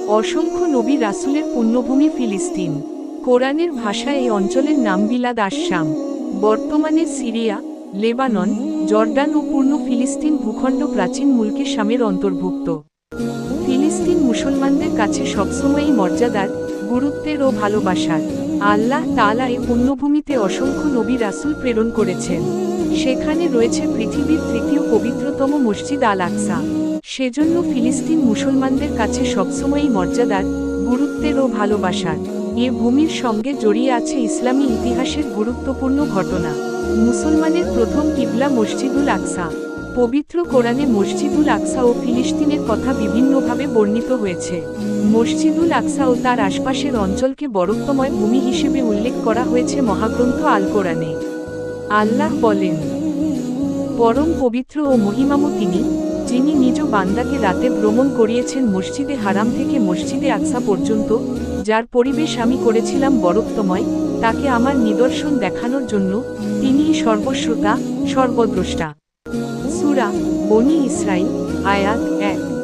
অসংখ্য নবী রাসূলের পুণ্যভূমি ফিলিস্তিন। কোরআনের ভাষায় এই অঞ্চলের নাম বিলাদ আশ-শাম। বর্তমানে সিরিয়া, লেবানন, জর্ডান ও পূর্ণ ফিলিস্তিন ভূখণ্ড প্রাচীন মুলকে শামের অন্তর্ভুক্ত। ফিলিস্তিন মুসলমানদের কাছে সবসময়ই মর্যাদার, গুরুত্বের ও ভালোবাসার। আল্লাহ তাআলা এই পুণ্যভূমিতে অসংখ্য নবী রাসূল প্রেরণ করেছেন। সেখানে রয়েছে পৃথিবীর তৃতীয় পবিত্রতম মসজিদ আল আকসা। সেজন্য ফিলিস্তিন মুসলমানদের কাছে সবসময়ই মর্যাদার, গুরুত্বের ও ভালোবাসার। এ ভূমির সঙ্গে জড়িয়ে আছে ইসলামী ইতিহাসের গুরুত্বপূর্ণ ঘটনা। মুসলমানের প্রথম কিবলা মসজিদুল আকসা। পবিত্র কোরআনে মসজিদুল আকসা ও ফিলিস্তিনের কথা বিভিন্নভাবে বর্ণিত হয়েছে। মসজিদুল আকসা ও তার আশপাশের অঞ্চলকে বরকতময় ভূমি হিসেবে উল্লেখ করা হয়েছে মহাগ্রন্থ আল কোরআনে। আল্লাহ বলেন, পরম পবিত্র ও মহিমাময় তিনি, যিনি নিজ বান্দাকে রাতে ভ্রমণ করিয়েছেন মসজিদে হারাম থেকে মসজিদে আকসা পর্যন্ত, যার পরিবেশ আমি করেছিলাম বরকতময়, তাকে আমার নিদর্শন দেখানোর জন্য। তিনিই সর্বশ্রোতা, সর্বদ্রষ্টা। সূরা বনী ইসরাঈল, আয়াত 1।